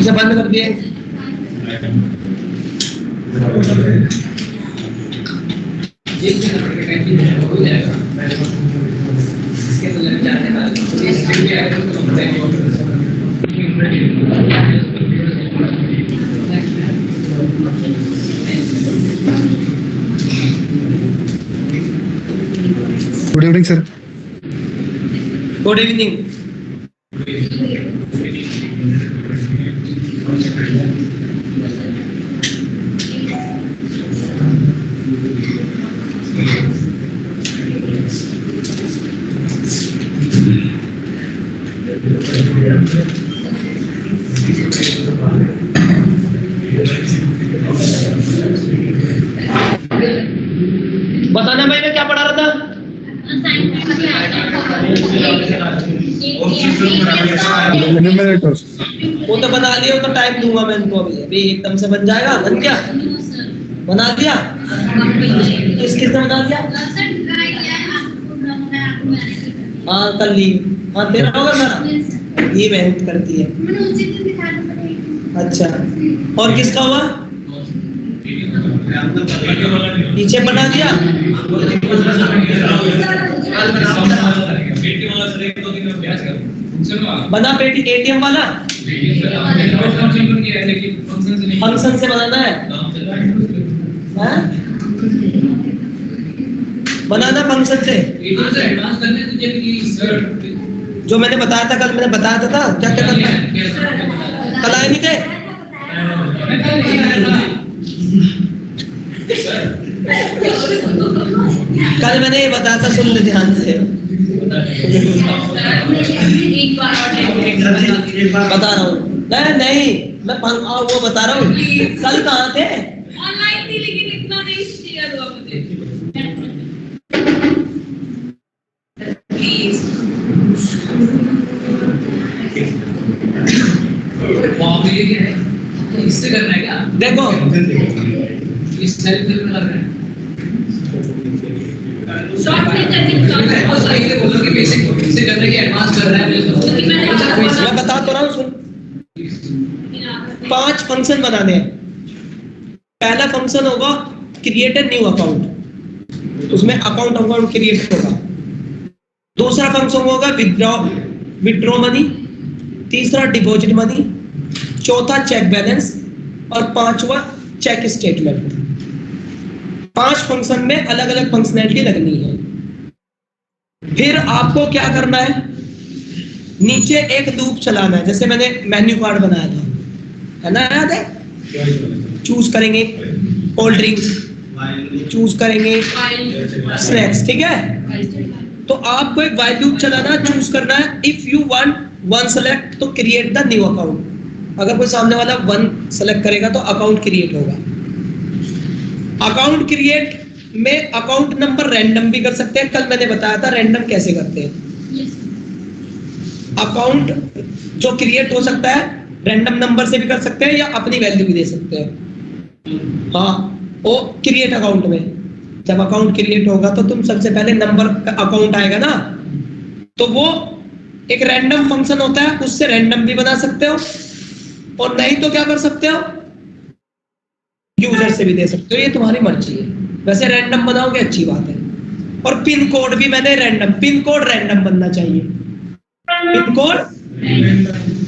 इसे बंद कर दिए। Good evening sir. Good evening. बताना भाई मैं क्या पढ़ा रहा था? वो तो बना लिया, वो तो टाइम दूंगा मैं इनको अभी अभी एकदम से बन जाएगा। बन गया? बना दिया? किसने बना दिया? हाँ कर ली। हाँ तेरा होगा सारा, ये मेहनत करती है। अच्छा और किसका हुआ? नीचे बना दिया? बना पेटी एटीएम वाला फंक्शन से बनाना है? बनाना फंक्शन से जो मैंने बताया था कल। मैंने बताया था क्या क्या करना है? कल आए नहीं थे? कल मैंने ये बताया था, सुन ले ध्यान से। बता रहा हूँ नहीं मैं वो बता रहा हूँ। कल कहाँ थे? ऑनलाइन थी लेकिन इतना नहीं शेयर हुआ मुझे। प्लीज इससे करना है क्या? देखो इस सेल्फ में कर रहे हैं। शॉर्ट में करने और सही से बोलो कि बेसिक इससे करने की एडवांस कर रहा है। मैं बता तो रहा हूँ, सुन। 5 फंक्शन बनाने हैं। पहला फंक्शन होगा क्रिएट ए न्यू अकाउंट, उसमें अकाउंट क्रिएट होगा। दूसरा फंक्शन होगा विथड्रॉ मनी, तीसरा डिपॉजिट मनी, चौथा चेक बैलेंस और पांचवा चेक स्टेटमेंट। 5 फंक्शन में अलग अलग फंक्शनैलिटी लगनी है। फिर आपको क्या करना है, नीचे एक लूप चलाना है। जैसे मैंने मेन्यू कार्ड बनाया था, है ना, याद है? चूज करेंगे कोल्ड ड्रिंक्स, चूज करेंगे स्नैक्स, ठीक है? तो आपको एक व्हाइल लूप चलाना, चूज करना है if you want one select तो क्रिएट द न्यू अकाउंट। अगर कोई सामने वाला 1 सेलेक्ट करेगा तो अकाउंट क्रिएट होगा। अकाउंट क्रिएट में अकाउंट नंबर रैंडम भी कर सकते हैं। कल मैंने बताया था रैंडम कैसे करते हैं। अकाउंट जो क्रिएट हो सकता है रैंडम नंबर से भी कर सकते हैं या अपनी वैल्यू भी दे सकते हैं। हाँ, वो क्रिएट अकाउंट में जब अकाउंट क्रिएट होगा तो तुम सबसे पहले नंबर का अकाउंट आएगा ना, तो वो एक रैंडम फंक्शन होता है, उससे रैंडम भी बना सकते हो और नहीं तो क्या कर सकते हो, यूजर से भी दे सकते हो। ये तुम्हारी मर्जी है। वैसे रैंडम बनाओगे अच्छी बात है। और पिन कोड भी मैंने रैंडम, पिन कोड रैंडम बनना चाहिए। पिन कोड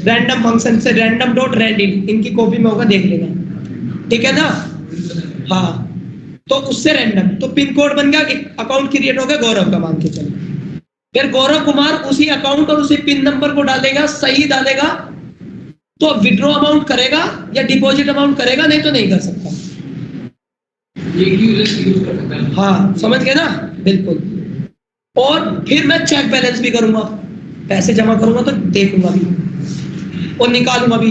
रैंडम फंक्शन से रैंडम डॉट रैंडम, इनकी कॉपी में होगा, देख लेना, ठीक है ना? हाँ, तो उससे रैंडम, तो पिन कोड बन गया, अकाउंट क्रिएट हो गया गौरव का, मान के चलो। फिर गौरव कुमार उसी अकाउंट और उसी पिन नंबर को डालेगा, सही डालेगा तो विड्रॉ अमाउंट करेगा या डिपॉजिट अमाउंट करेगा, नहीं तो नहीं कर सकता। हाँ, समझ गए ना? बिल्कुल। और फिर मैं चेक बैलेंस भी करूंगा, पैसे जमा करूंगा तो देखूंगा भी और निकालूंगा भी।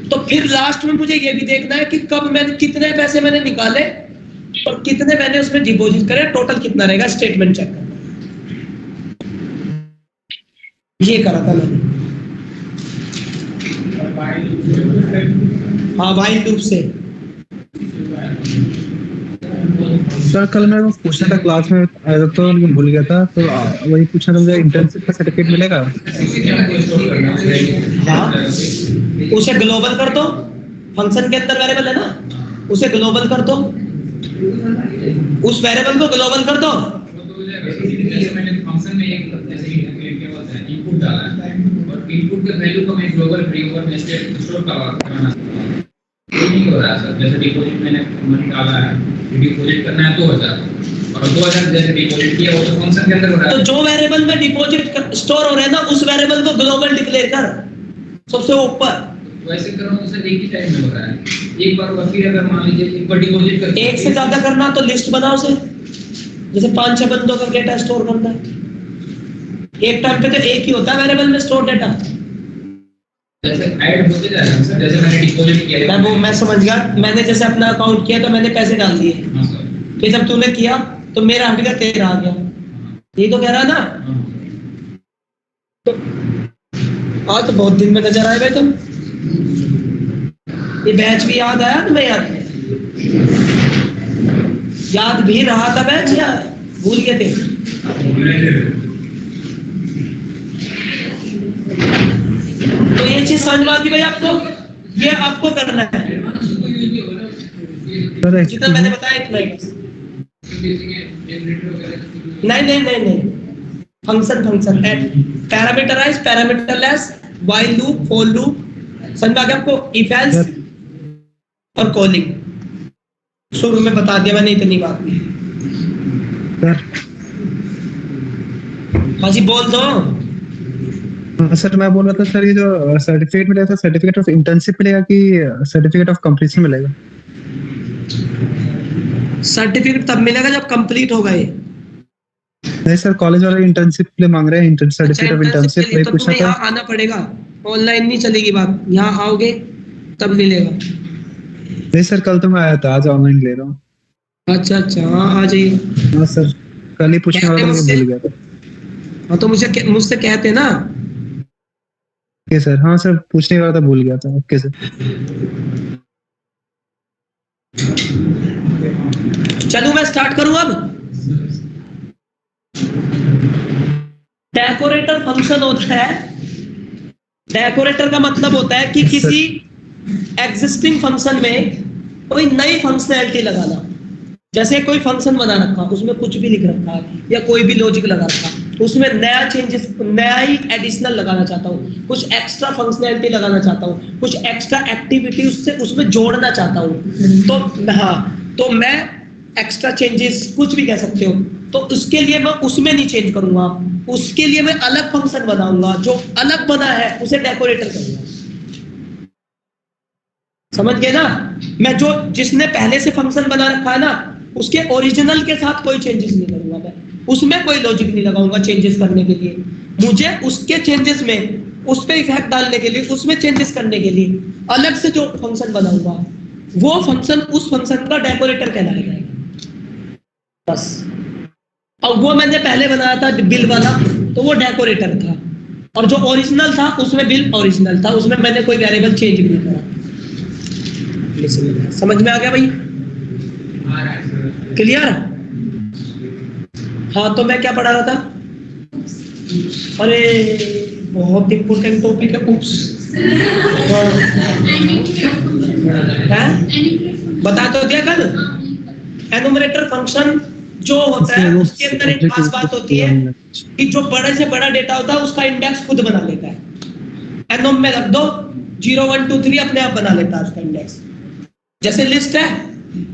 तो फिर लास्ट में मुझे ये भी देखना है कि कब मैंने कितने पैसे मैंने निकाले और कितने मैंने उसमें डिपॉजिट करे, टोटल कितना रहेगा, स्टेटमेंट चेक करना। ये करा था मैंने। हाँ, वाइल लूप से। सर कल मैं पूछना था क्लास में आया तो भूल गया था, तो वही पूछना था, मुझे इंटर्नशिप का सर्टिफिकेट मिलेगा? हाँ, उसे ग्लोबल कर दो, फंक्शन के अंदर वेरिएबल है ना, उसे ग्लोबल कर दो, उस वेरिएबल को ग्लोबल कर दो। जैसे मैंने फंक्शन में एक जैसे क्या बोलते हैं इनपुट डाला और इनपुट के वैल्यू को मैं ग्लोबल वेरिएबल में स्टोर करना ये नहीं हो रहा सर। जैसे डिपॉजिट मैंने मनी डाला है, डिपॉजिट करना है 2000 और 2000 जैसे डिपॉजिट किया वो तो फंक्शन के अंदर हो रहा है। तो जो वेरिएबल में डिपॉजिट स्टोर हो रहा है ना, उस वेरिएबल को ग्लोबल डिक्लेयर कर सबसे ऊपर। वैसे करो तो सर एक ही टाइम में हो रहा है। एक बार फिर अगर मान लीजिए एक बार डिपॉजिट कर एक से ज्यादा करना तो लिस्ट बनाओ उसे, जैसे 5-6 बंदों का डेटा स्टोर करना है, एक टाइम पे तो एक ही होता है वेरिएबल में स्टोर डेटा। जैसे ऐड होते जा रहे हैं सर, जैसे मैंने डिपॉजिट किया मैं समझ गया, मैंने जैसे अपना अकाउंट किया तो मैंने पैसे डाल दिए, हां सर, फिर जब तूने किया तो मेरा हट गया, तेरा आ गया, यही तो कह रहा है ना। तो आज तो बहुत दिन में नजर आए भाई तुम। ये बैच भी याद आया तुम्हें? याद भी रहा था बैच या भूल गए थे? तो ये चीज समझ में आती भाई आपको, ये आपको करना है जितना मैंने बताया इतना ही। नहीं, function at parameterize, parameterless, while loop, for loop, समझ में आ गया आपको? इफ एल्स और कॉलिंग शुरू में बता दिया मैंने इतनी बात। हाँ जी बोल दो। सर मैं बोल रहा था सर, ये जो सर्टिफिकेट मिलेगा, सर्टिफिकेट ऑफ इंटर्नशिप मिलेगा कि सर्टिफिकेट ऑफ कंप्लीशन मिलेगा? सर्टिफिकेट तब मिलेगा जब कंप्लीट होगा ये। नहीं सर, कॉलेज वाले इंटर्नशिप के लिए मांग रहे हैं, सर्टिफिकेट ऑफ इंटर्नशिप। तो वही पूछना तुम्हें था। यहाँ आना पड़ेगा, ऑनलाइन नहीं चलेगी बात, यहाँ आओगे तब मिलेगा। नहीं सर, कल तो मैं आया था, आज ऑनलाइन ले रहा हूँ। अच्छा हाँ आ जाइए। हाँ सर, कल ही पूछने वाला था, मुझसे- भूल गया था। हाँ तो मुझसे कहते ना। ओके सर, हाँ सर, पूछने वाला था, भूल गया था। Okay sir. चलूं मैं स्टार्ट करूं अब। डेकोरेटर फंक्शन होता है, डेकोरेटर का मतलब होता है कि किसी एग्जिस्टिंग फंक्शन में कोई नई फंक्शनैलिटी लगाना। जैसे कोई फंक्शन बना रखा, उसमें कुछ भी लिख रखा है या कोई भी लॉजिक लगा रखा, उसमें नया चेंजेस, नया ही एडिशनल लगाना चाहता हूँ, कुछ एक्स्ट्रा फंक्शनैलिटी लगाना चाहता हूँ, कुछ एक्स्ट्रा एक्टिविटी उसमें जोड़ना चाहता हूँ, तो हाँ, तो मैं एक्स्ट्रा चेंजेस कुछ भी कह सकते हो, तो उसके लिए मैं उसमें नहीं चेंज करूंगा, उसके लिए मैं अलग फंक्शन बनाऊंगा, जो अलग बना है उसे डेकोरेटर करूंगा। समझ गए ना? मैं जो जिसने पहले से फंक्शन बना रखा है ना, उसके ओरिजिनल के साथ कोई चेंजेस नहीं करूंगा, मैं उसमें कोई लॉजिक नहीं लगाऊंगा चेंजेस करने के लिए। मुझे उसके चेंजेस में उस पे इफेक्ट डालने के लिए, उसमें चेंजेस करने के लिए अलग से जो फंक्शन बनाऊंगा, वो फंक्शन उस फंक्शन का डेकोरेटर कहलाएगा बस। और वो मैंने पहले बनाया था बिल वाला, तो वो डेकोरेटर था, और जो ओरिजिनल था उसमें बिल ओरिजिनल था, उसमें मैंने कोई वेरिएबल चेंज नहीं करा। समझ में आ गया भाई? क्लियर? हाँ तो मैं क्या पढ़ा रहा था? अरे बहुत इंपोर्टेंट टॉपिक है। उप्स, बता तो दिया कल। एनुमरेटर फंक्शन जो होता है उसके अंदर एक खास बात होती है कि जो बड़े से बड़ा डेटा होता है उसका इंडेक्स खुद बना लेता है। एनोम में रख दो 0 1 2 3 अपने आप बना लेता है उसका इंडेक्स। जैसे लिस्ट है,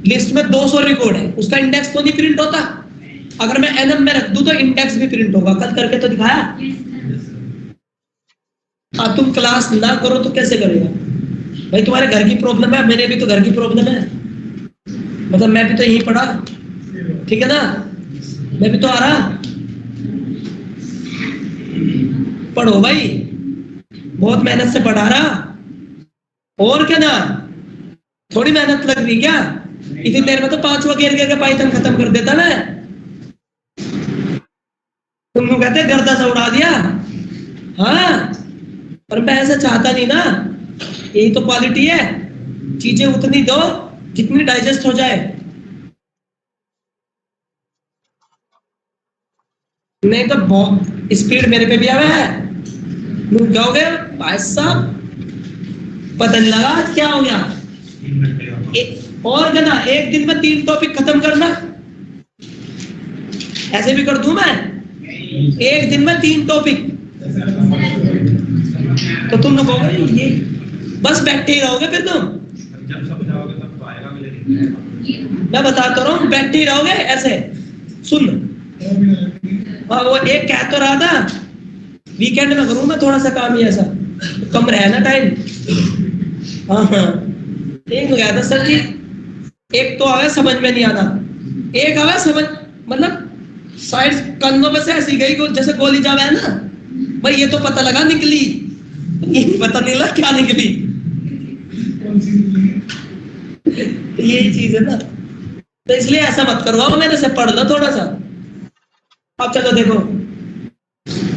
लिस्ट में 200 रिकॉर्ड है, उसका इंडेक्स तो नहीं प्रिंट होता। अगर मैं एनएम में रख दूं तो इंडेक्स भी प्रिंट होगा। कल करके तो दिखाया। अब तुम क्लास ना करो तो कैसे करेगा भाई? तुम्हारे घर की प्रॉब्लम है, मेरे भी तो घर की प्रॉब्लम है, मतलब मैं भी तो यही पढ़ा, ठीक है ना? मैं भी तो आ रहा। पढ़ो भाई, बहुत मेहनत से पढ़ा रहा, और क्या ना, थोड़ी मेहनत लग रही क्या? इतनी देर में तो 5वां गेर के पाइथन खत्म कर देता मैं। तुम लोग कहते गर्दा सा उड़ा दिया, हाँ, पर मैं ऐसा चाहता नहीं ना। यही तो क्वालिटी है, चीजें उतनी दो जितनी डाइजेस्ट हो जाए। नहीं तो बहुत स्पीड मेरे पे भी आवे है, क्या हो गया भाई साहब? पता नहीं लगा आज क्या हो गया। और ना एक दिन में 3 टॉपिक खत्म करना, ऐसे भी कर दूं मैं, एक दिन में 3 टॉपिक, तो तुम लोग कहोगे ये बस बैठे ही रहोगे फिर तुम। जब सब जाओगे तब तो आएगा भी, लेकिन मैं बताता रहा हूँ बैठे ही रहोगे ऐसे। सुन, वो एक कह तो रहा था वीकेंड में करूँ मैं थोड़ा सा काम ही ऐसा, कम रहे ना टाइम। हाँ हाँ, एक तो कहा था सर जी, एक तो आगे समझ में नहीं आना, एक आगे समझ मतलब साइड कंधों में से ऐसी गई जैसे गोली जावे है ना भाई, ये तो पता लगा निकली, ये पता नहीं लगा क्या निकली। यही चीज है ना, तो इसलिए ऐसा मत करवाओ, मेरे से पढ़ लो थोड़ा सा। अब चलो देखो,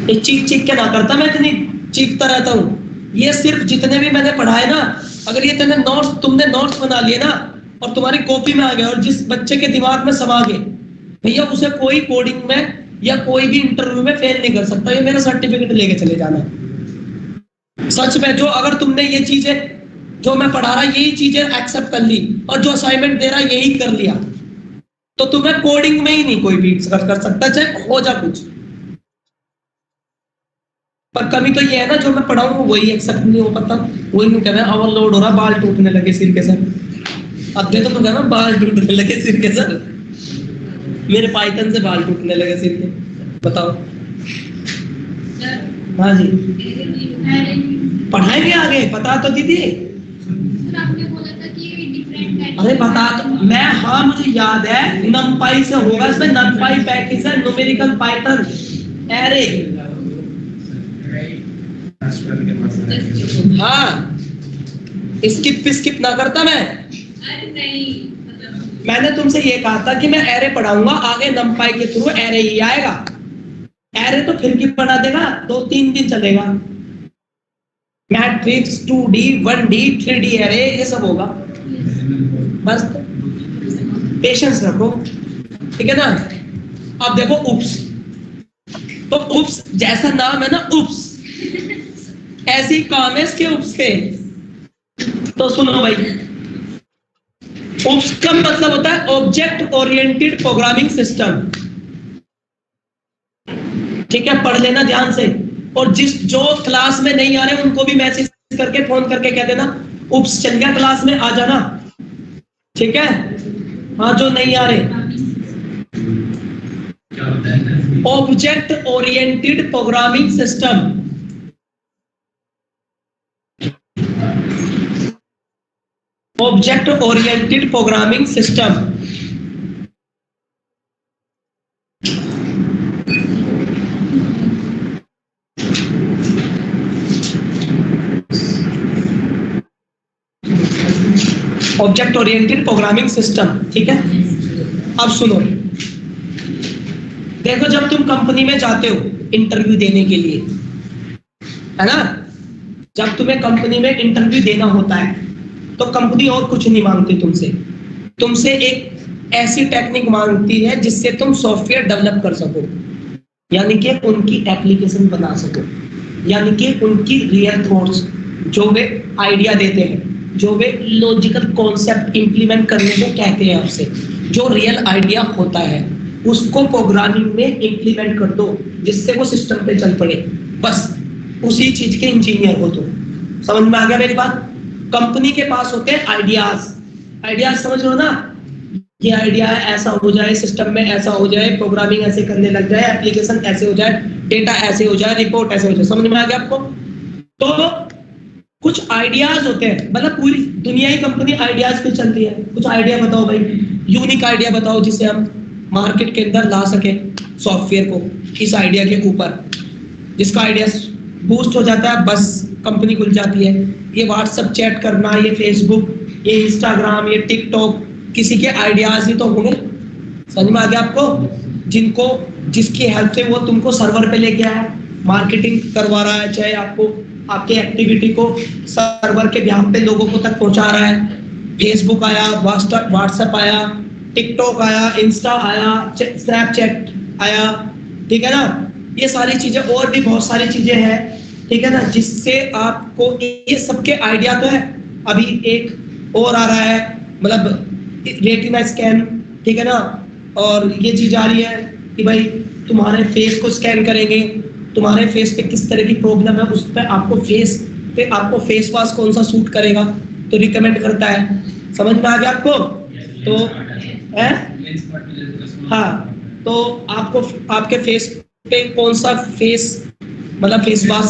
ये चीख के ना करता, मैं इतनी चीखता रहता हूँ। ये सिर्फ जितने भी मैंने पढ़ाए ना, अगर ये तुमने नोट्स बना लिए ना और तुम्हारी कॉपी में आ गया और जिस बच्चे के दिमाग में समा गए, भैया उसे कोई कोडिंग में या कोई भी इंटरव्यू में फेल नहीं कर सकता। ये मेरा सर्टिफिकेट लेके चले जाना सच में। जो अगर तुमने ये चीजें जो मैं पढ़ा रहा यही चीजें एक्सेप्ट कर ली और जो असाइनमेंट दे रहा यही कर लिया, तो तुम्हें कोडिंग में ही नहीं कोई भी कर सकता, चाहे हो जा कुछ। पर कमी तो ये है ना, जो मैं पढ़ाऊँ वही एक्सेप्ट नहीं हो पाता, वही नहीं कहना ओवरलोड हो रहा, बाल टूटने लगे सिर के सर। अब देखो तो कहना बाल टूटने लगे सिर के सर, मेरे पाइथन से बाल टूटने लगे सिर के, बताओ। हाँ जी, पढ़ाएंगे आगे, पता तो दीदी। अरे बता तो मैं, हाँ मुझे याद है, नमपाई से होगा, इसमें नमपाई पैकेज है, न्यूमेरिकल पाइथन एरे। हाँ, स्किप ना करता मैं। मैंने तुमसे ये कहा था कि मैं एरे पढ़ाऊंगा, आगे नमपाई के थ्रू एरे ही आएगा। एरे तो फिर की बना देगा, 2-3 दिन चलेगा। Matrix 2D 1D 3D array ये सब होगा, बस पेशेंस रखो, ठीक है ना। अब देखो उप्स, तो उप्स जैसा नाम है ना उप्स, ऐसी काम है इसके उप्स के। तो सुनो भाई, उप्स का मतलब होता है ऑब्जेक्ट ओरिएंटेड प्रोग्रामिंग सिस्टम, ठीक है, पढ़ लेना ध्यान से। और जो क्लास में नहीं आ रहे उनको भी मैसेज करके फोन करके कह देना उप्स चल गया क्लास में, आ जाना, ठीक है। हाँ, जो नहीं आ रहे, object oriented programming system, object oriented programming system. Object oriented programming system, ठीक है। अब सुनो, देखो जब तुम कंपनी में जाते हो इंटरव्यू देने के लिए, है ना, जब तुम्हें कंपनी में इंटरव्यू देना होता है तो कंपनी और कुछ नहीं मांगती तुमसे एक ऐसी टेक्निक मांगती है जिससे तुम सॉफ्टवेयर डेवलप कर सको, यानी कि उनकी एप्लीकेशन बना सको, यानी कि उनकी रियल थॉट्स जो वे आइडिया देते हैं, जो वे लॉजिकल कॉन्सेप्ट इंप्लीमेंट करने को कहते हैं आपसे, जो रियल आइडिया होता है उसको प्रोग्रामिंग में इंप्लीमेंट कर दो जिससे वो सिस्टम पे चल पड़े, बस उसी चीज के इंजीनियर हो तुम। समझ में आ गया मेरी बात। कंपनी के पास होते हैं आइडियाज समझ लो ना, ये आइडिया है, ऐसा हो जाए, सिस्टम में ऐसा हो जाए, प्रोग्रामिंग ऐसे करने लग जाए, एप्लीकेशन ऐसे हो जाए, डेटा ऐसे हो जाए, रिपोर्ट ऐसे हो जाए। समझ में आ गया आपको। तो कुछ आइडियाज होते हैं, मतलब पूरी दुनिया ही कंपनी आइडियाज पे चलती है। कुछ आइडिया बताओ भाई, यूनिक आइडिया बताओ जिसे हम मार्केट के अंदर ला सके सॉफ्टवेयर को, इस आइडिया के ऊपर जिसका आइडिया बूस्ट हो जाता है, बस कंपनी खुल जाती है। ये व्हाट्सएप चैट करना, ये फेसबुक, ये इंस्टाग्राम, ये टिकटॉक, किसी के आइडियाज ही तो होंगे। समझ में आ गया आपको। जिसकी हेल्प से वो तुमको सर्वर पे लेके आया, मार्केटिंग करवा रहा है, चाहे आपको आपके एक्टिविटी को सर्वर के बिहाफ पे लोगों को तक पहुंचा रहा है। फेसबुक आया, व्हाट्सएप आया, टिकटॉक आया, इंस्टा आया, स्नैपचैट आया, ठीक है ना। ये सारी चीजें और भी बहुत सारी चीजें हैं ठीक है ना, जिससे आपको ये सबके आइडिया तो है। अभी एक और आ रहा है, मतलब रेटिना स्कैन, ठीक है ना, और ये चीज आ रही है कि भाई तुम्हारे फेस को स्कैन करेंगे, तुम्हारे फेस पे किस तरह की प्रॉब्लम है, उस पर आपको फेस वॉश कौन सा सूट करेगा तो रिकमेंड करता है। समझ में आ गया आपको? तो है हाँ, तो आपको आपके फेस पे कौन सा मतलब फेस वॉश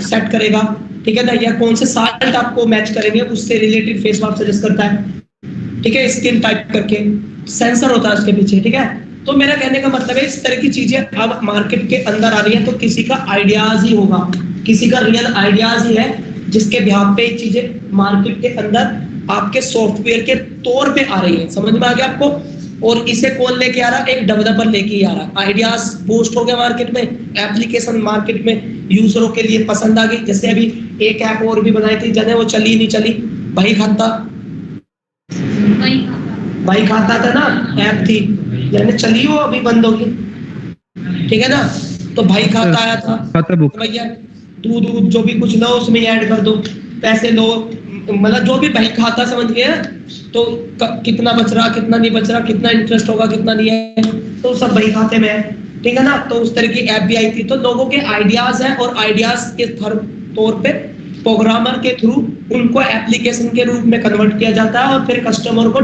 सेट करेगा, ठीक है ना, या कौन से साल्ट आपको मैच करेंगे, उससे रिलेटेड फेस वॉश सजेस्ट करता है, ठीक है, स्किन टाइप करके सेंसर होता है उसके पीछे, ठीक है। तो मेरा कहने का मतलब है इस तरह की चीजें अब मार्केट के अंदर आ रही है, तो किसी का आइडियाज ही होगा, किसी का रियल आइडियाज ही है जिसके बिहाफ पे चीजें मार्केट के अंदर आपके सॉफ्टवेयर के तौर पे आ रही है। समझ में आ गया आपको? और इसे कौन लेके आ रहा? एक डेवलपर लेके आ रहा। आइडियाज बूस्ट हो गया मार्केट में, एप्लीकेशन मार्केट में यूजरों के लिए पसंद आ गई। जैसे अभी एक ऐप और भी बनाई थी, जने वो चली नहीं चली, भाई खाता था ना, ऐप थी, यानी चली वो अभी बंद होगी, ठीक है ना। तो भाई खाता आया था, खाता बुक, भैया दूध जो भी कुछ लो उसमें ऐड कर दो, पैसे लो, मतलब जो भी भाई खाता, समझ गए, तो कितना बच रहा, कितना नहीं बच रहा, कितना इंटरेस्ट होगा, कितना नहीं है, तो सब भाई खाते में है, ठीक है ना। तो उस तरह की ऐप भी आई थी। तो लोगों के आइडियाज है, और आइडियाज के तौर पे प्रोग्रामर के थ्रू उनको एप्लीकेशन के रूप में कन्वर्ट किया जाता है, और फिर कस्टमर को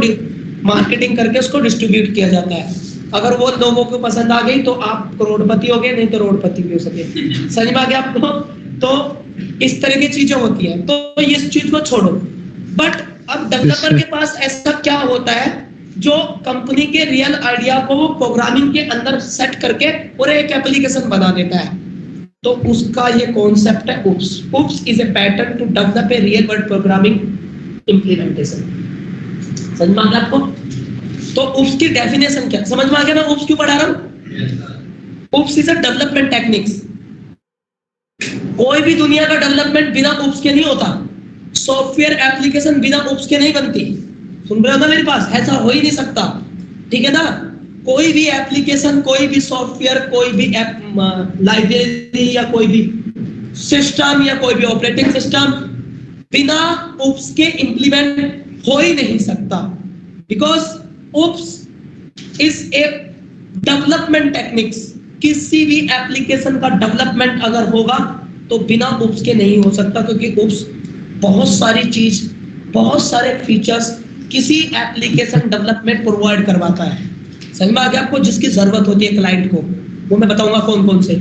मार्केटिंग करके उसको डिस्ट्रीब्यूट किया जाता है। अगर वो लोगों को पसंद आ गई तो आप करोड़पति हो गए, नहीं तो रोडपति भी हो सके। समझ में आ गया आपको? तो इस तरह की चीजें होती हैं, तो इस चीज को छोड़ो। बट अब डेवलपर के पास ऐसा क्या होता है जो कंपनी के रियल आइडिया को वो प्रोग्रामिंग के अंदर सेट करके और एक एप्लीकेशन बना देता है। तो उसका ये कॉन्सेप्ट है UPS। UPS is a pattern to develop a real world programming implementation. समझ में आ गया आपको? तो UPS की डेफिनेशन क्या, समझ में आ गया मैं UPS क्यों पढ़ा रहा हूँ? UPS is a development techniques. कोई भी दुनिया का डेवलपमेंट बिना UPS के नहीं होता। सॉफ्टवेयर एप्लीकेशन बिना UPS के नहीं बनती। सुन रहे हो ना मेरे पास? ऐसा हो ही नहीं सकता, ठीक है ना। कोई भी एप्लीकेशन, कोई भी सॉफ्टवेयर, कोई भी लाइब्रेरी या कोई भी सिस्टम या कोई भी ऑपरेटिंग सिस्टम बिना UPS के इंप्लीमेंट हो ही नहीं सकता, because UPS is A development techniques. किसी भी एप्लीकेशन का डेवलपमेंट अगर होगा तो बिना UPS के नहीं हो सकता, क्योंकि UPS बहुत सारी चीज, बहुत सारे फीचर्स किसी एप्लीकेशन डेवलपमेंट प्रोवाइड करवाता है। समझ में आ गया आपको? जिसकी जरूरत होती है क्लाइंट को, वो मैं बताऊंगा कौन कौन से।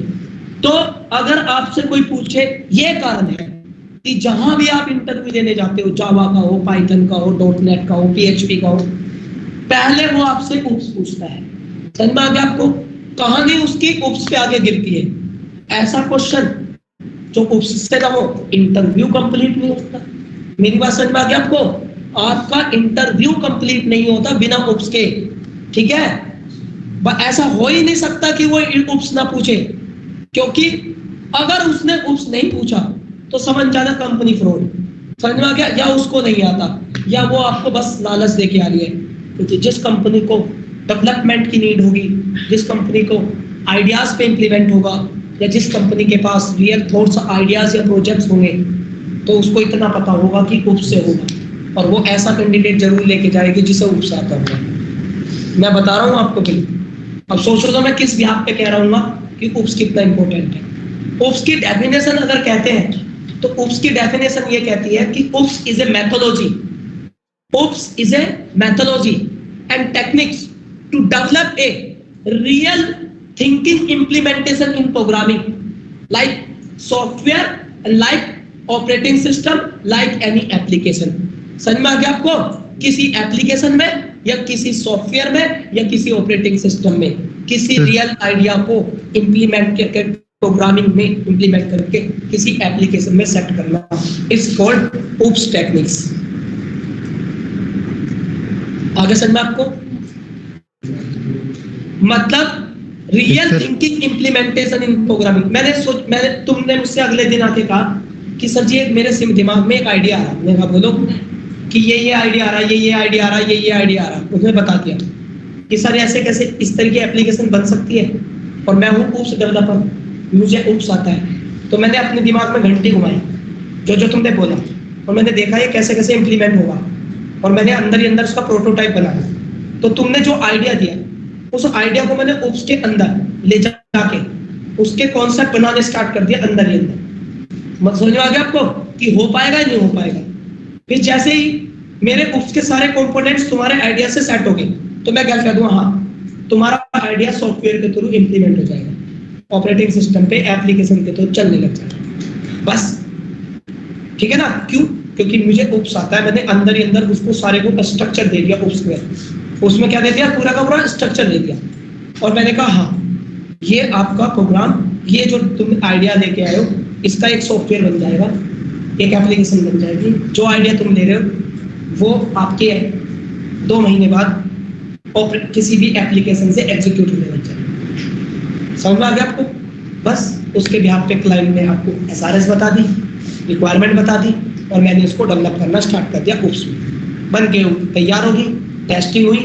तो अगर आपसे कोई पूछे, ये कारण है कि जहां भी आप इंटरव्यू देने जाते हो, जावा का हो, पाइथन का हो, .NET का हो, PHP का हो, पहले वो आपसे UPS पूछता है। समझ में आ गया आपको? कहानी उसकी UPS पे आगे गिरती है। ऐसा क्वेश्चन जो UPS से ना हो, इंटरव्यू कंप्लीट नहीं होता। मेरी बात समझ में आ गया आपको? आपका इंटरव्यू कंप्लीट नहीं होता बिना UPS के, ठीक है। ऐसा हो ही नहीं सकता कि वो UPS ना पूछे, क्योंकि अगर उसने UPS नहीं पूछा तो समझ जाना कंपनी फ्रॉड। समझ में आ गया? या उसको नहीं आता, या वो आपको बस लालच दे के आ रही है। क्योंकि जिस कंपनी को डेवलपमेंट की नीड होगी, जिस कंपनी को आइडियाज पे इंप्लीमेंट होगा, या जिस कंपनी के पास रियल थॉट्स, आइडियाज या प्रोजेक्ट्स होंगे, तो उसको इतना पता होगा कि UPS से होगा, और वो ऐसा कैंडिडेट जरूर लेके जाएगी जिसे UPS आता होगा। मैं बता रहा हूँ आपको भी। अब सोच रहा हूँ मैं किस बिहाफ पे कह रहा हूँ कि UPS कितना इंपॉर्टेंट है। UPS की डेफिनेशन अगर कहते हैं तो UPS की डेफिनेशन ये कहती है कि UPS is a methodology. UPS is a methodology and techniques to develop a real thinking implementation in programming, like software, like operating system, like any application। समझ में आ गया आपको? किसी एप्लीकेशन में, या किसी सॉफ्टवेयर में, या किसी ऑपरेटिंग सिस्टम में, किसी रियल आइडिया को इम्प्लीमेंट करके, प्रोग्रामिंग में इम्प्लीमेंट करके किसी एप्लीकेशन में सेट करना, इट्स कॉल्ड UPS टेक्निक्स। आगे समझ में आपको? मतलब रियल थिंकिंग इम्प्लीमेंटेशन इन प्रोग्रामिंग। तुमने मुझसे अगले दिन आके कहा कि सर जी मेरे दिमाग में एक आइडिया आ रहा है। मैंने कहा बोलो कि ये आइडिया आ रहा है, ये आइडिया आ रहा है, ये आइडिया आ रहा है। उसने बता दिया कि सर ऐसे कैसे इस तरह की एप्लीकेशन बन सकती है, और मैं हूँ UPS डेवलपर, मुझे UPS आता है। तो मैंने अपने दिमाग में घंटी घुमाई जो जो तुमने बोला, और मैंने देखा ये कैसे कैसे इम्प्लीमेंट होगा, और मैंने अंदर ही अंदर उसका प्रोटोटाइप बनाया। तो तुमने जो आइडिया दिया, उस आइडिया को मैंने उप्स के अंदर ले जाके उसके कॉन्सेप्ट बनाने स्टार्ट कर दिया अंदर ही अंदर। मत समझ में आ गया आपको कि हो पाएगा नहीं हो पाएगा। फिर जैसे ही मेरे उप्स के सारे कंपोनेंट्स तुम्हारे आइडिया से सेट हो गए, तो मैं क्या कह दूंगा, हाँ तुम्हारा आइडिया सॉफ्टवेयर के थ्रू इंप्लीमेंट हो जाएगा, ऑपरेटिंग सिस्टम पे एप्लीकेशन के थ्रू चलने लग जाएगा। बस ठीक है ना? क्यों? क्योंकि मुझे उप्स आता है, मैंने अंदर ही अंदर उसको सारे को स्ट्रक्चर दे दिया उप्स में। उसमें क्या दे दिया? पूरा का पूरा स्ट्रक्चर दे दिया, और मैंने कहा हाँ ये आपका प्रोग्राम, ये जो तुम आइडिया लेके आए हो इसका एक सॉफ्टवेयर बन जाएगा, एक एप्लीकेशन बन जाएगी। जो आइडिया तुम ले रहे हो वो आपके 2 महीने बाद किसी भी एप्लीकेशन से एग्जीक्यूट होने लग जाएगा। समझ में आ गया आपको? बस उसके बिहाफ पे क्लाइंट ने आपको SRS बता दी, रिक्वायरमेंट बता दी, और मैंने उसको डेवलप करना स्टार्ट कर दिया उप्स में। बन के तैयार होगी, टेस्टिंग हुई,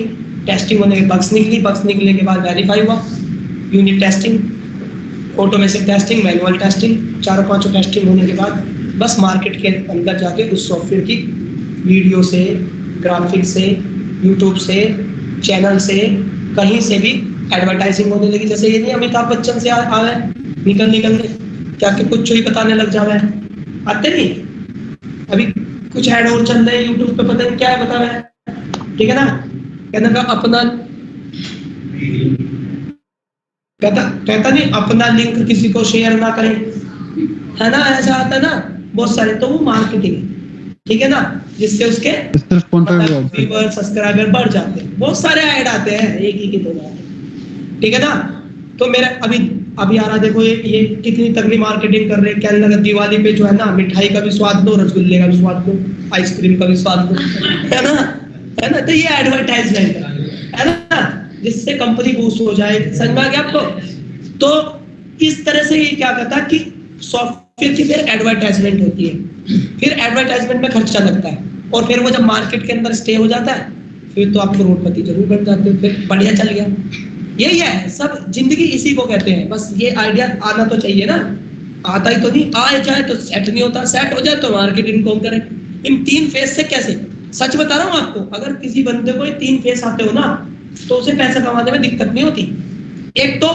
टेस्टिंग होने के बग्स निकली, बग्स निकलने के बाद वेरीफाई हुआ, unit testing, automation testing, manual testing, 4-5 testing होने के बाद बस मार्केट के अंदर जाके उस सॉफ्टवेयर की वीडियो से, ग्राफिक से, यूट्यूब से, चैनल से, कहीं से भी एडवर्टाइजिंग होने लगी। जैसे ये नहीं अमिताभ बच्चन से आवे निकल के क्या कि कुछ ही बताने लग जावे, आते नहीं। अभी कुछ ऐड और चल रहे हैं यूट्यूब पे, पता नहीं क्या है बता रहे हैं, ठीक है ना? कहने का अपना कहता नहीं अपना लिंक किसी को शेयर ना करें, है ना? ऐसा आता है ना बहुत सारे, तो वो मार्केटिंग है, ठीक है ना? जिससे उसके व्यूअर सब्सक्राइबर बढ़ जाते हैं। बहुत सारे ऐड आते हैं, एक ही के 2 आते हैं, ठीक है ना? तो मेरा अभी आ रहा, देखो ये कितनी तगड़ी मार्केटिंग कर रहे हैं। कहने लगा दिवाली पे जो है ना मिठाई का भी स्वाद लो, रसगुल्ले का भी स्वाद लो, आइसक्रीम का भी स्वाद लो, है ना? है ना? तो ये एडवर्टाइजमेंट है ना, जिससे कंपनी बूस्ट हो जाए। समझ में आ गया आपको? तो इस तरह से ये क्या करता है कि सॉफ्टवेयर की फिर एडवर्टाइजमेंट होती है, फिर एडवर्टाइजमेंट में खर्चा लगता है, और फिर वो जब मार्केट के अंदर स्टे हो जाता है फिर तो आप करोड़पति जरूर बन जाते हो, फिर बढ़िया चल गया। यही है सब, जिंदगी इसी को कहते हैं। बस ये आइडिया आना तो चाहिए ना, आता ही तो नहीं, आ जाए तो सेट नहीं होता, सेट हो जाए तो मार्केटिंग कौन करे। इन 3 फेज से कैसे, सच बता रहा हूँ आपको, अगर किसी बंदे को 3 फेज आते हो ना तो उसे पैसा कमाने में दिक्कत नहीं होती। एक तो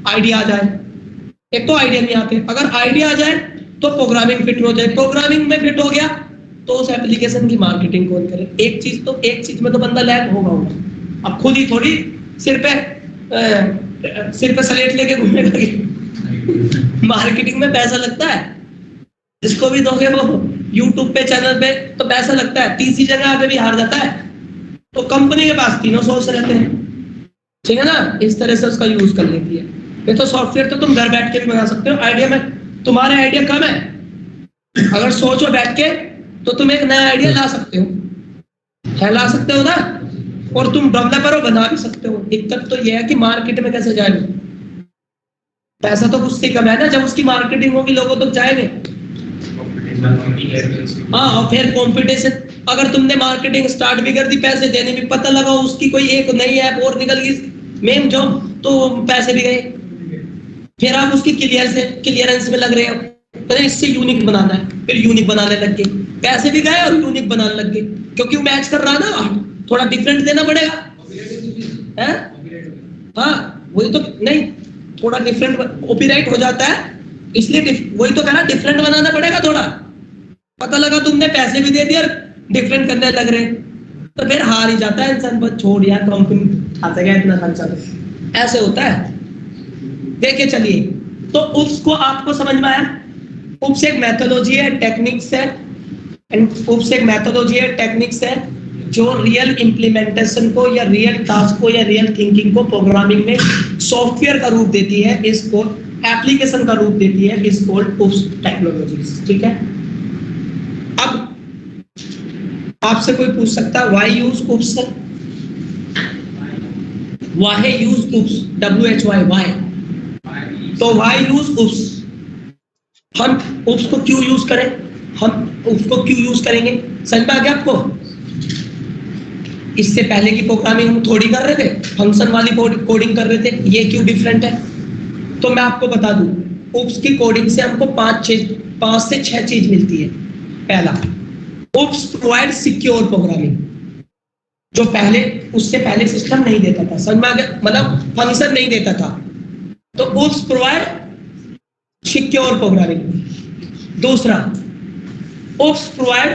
आइडिया आ जाए, एक तो आइडिया नहीं आते। अगर आइडिया आ जाए तो प्रोग्रामिंग फिट हो जाए, प्रोग्रामिंग में फिट हो गया तो उस एप्लीकेशन की मार्केटिंग कौन करे। एक चीज में तो बंदा लैग होगा। अब खुद ही थोड़ी सिर पे स्लेट लेके घूमेगा। मार्केटिंग में पैसा लगता है, जिसको भी दोगे वो यूट्यूब पे चैनल पे तो पैसा लगता है, तीसरी जगह आगे भी हार जाता है। तो कंपनी के पास 3 सोर्स रहते हैं, ठीक है ना? इस तरह से उसका यूज कर लेती है। ये तो सॉफ्टवेयर तो तुम घर बैठ के भी बना सकते हो। आइडिया में तुम्हारे आइडिया कम है, अगर सोचो बैठ के तो तुम एक नया आइडिया ला सकते हो, ला सकते हो ना? और तुम डेवलपर हो, बना भी सकते हो। दिक्कत तो यह है कि मार्केट में कैसे जाएंगे, पैसा तो उससे कम है ना, जब उसकी मार्केटिंग होगी लोगों तक जाएंगे। हाँ, और फिर कंपटीशन, अगर तुमने मार्केटिंग स्टार्ट भी कर दी, पैसे देने भी, पता लगा उसकी कोई एक नई ऐप और निकल गई मेन जॉब, तो पैसे भी गए। फिर आप उसकी क्लियरेंस में लग रहे हो, तो इससे यूनिक बनाना है, फिर यूनिक बनाने लग गए, पैसे भी गए और यूनिक बनाने लग गए, क्योंकि वो मैच कर रहा ना, थोड़ा डिफरेंट देना पड़ेगा, है? हाँ वही तो, नहीं थोड़ा डिफरेंट कॉपीराइट हो जाता है, इसलिए वही तो कहना, डिफरेंट बनाना पड़ेगा थोड़ा। पता लगा तुमने पैसे भी दे दिए और डिफरेंट करने लग रहे, तो फिर हार ही जाता है इंसान, बस छोड़ यार कंपनी आता गया इतना खर्चा, ऐसे होता है। देखे चलिए, तो उसको आपको समझ में आया? उप्स एक मेथोडोलॉजी है, टेक्निक्स है, उप्स एक मेथोडोलॉजी है, टेक्निक्स है जो रियल इंप्लीमेंटेशन को या रियल टास्क को या रियल थिंकिंग को प्रोग्रामिंग में सॉफ्टवेयर का रूप देती है, इसको एप्लीकेशन का रूप देती है, इसको उप्स टेक्नोलॉजीज, ठीक है? अब आपसे कोई पूछ सकता है why use oops, why use oops, WHY, why. तो व्हाई यूज उप्स, हम उप्स को क्यों यूज करें, हम उप्स को क्यों यूज करेंगे, समझ में आ गया आपको? इससे पहले की प्रोग्रामिंग हम थोड़ी कर रहे थे, फंक्शन वाली कोडिंग कर रहे थे, ये क्यों डिफरेंट है? तो मैं आपको बता दूं, उप्स की कोडिंग से हमको 5 से 6 चीज मिलती है। पहला, उप्स प्रोवाइड सिक्योर प्रोग्रामिंग, जो पहले उससे पहले सिस्टम नहीं देता था, समझ में आ गया, मतलब फंक्शन नहीं देता था, तो उप्स प्रोवाइड सिक्योर प्रोग्रामिंग। दूसरा, उप्स प्रोवाइड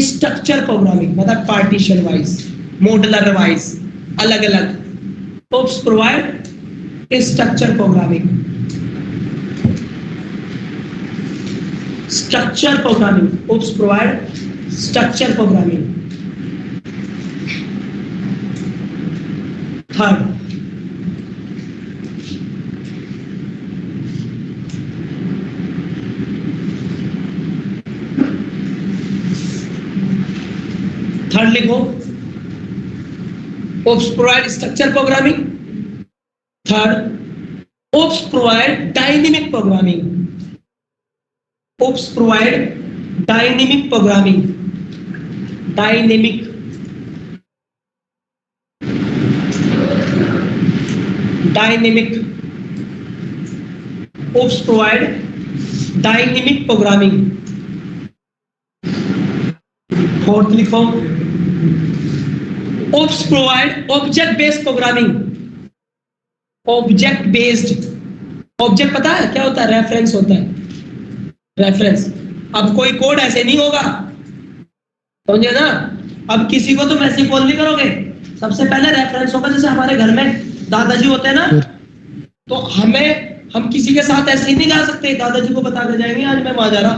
स्ट्रक्चर प्रोग्रामिंग, मतलब पार्टीशन वाइज, मॉडुलर वाइज, अलग अलग। Oops provide structure programming, structure programming, oops provide structure programming. Third, लिखो, oops provide structure programming. Third, oops provide dynamic programming, oops provide dynamic programming, dynamic, dynamic, oops provide dynamic programming. Fourth लिखो, oops provide object based programming, object based. Object पता है क्या होता है? Reference होता है, reference. अब कोई कोड ऐसे नहीं होगा, समझे ना? अब किसी को तुम ऐसे कॉल नहीं करोगे, सबसे पहले रेफरेंस होगा। जैसे हमारे घर में दादाजी होते हैं ना, तो हम किसी के साथ ऐसे ही नहीं जा सकते, दादाजी को बता के जाएंगे आज मैं वहां जा रहा,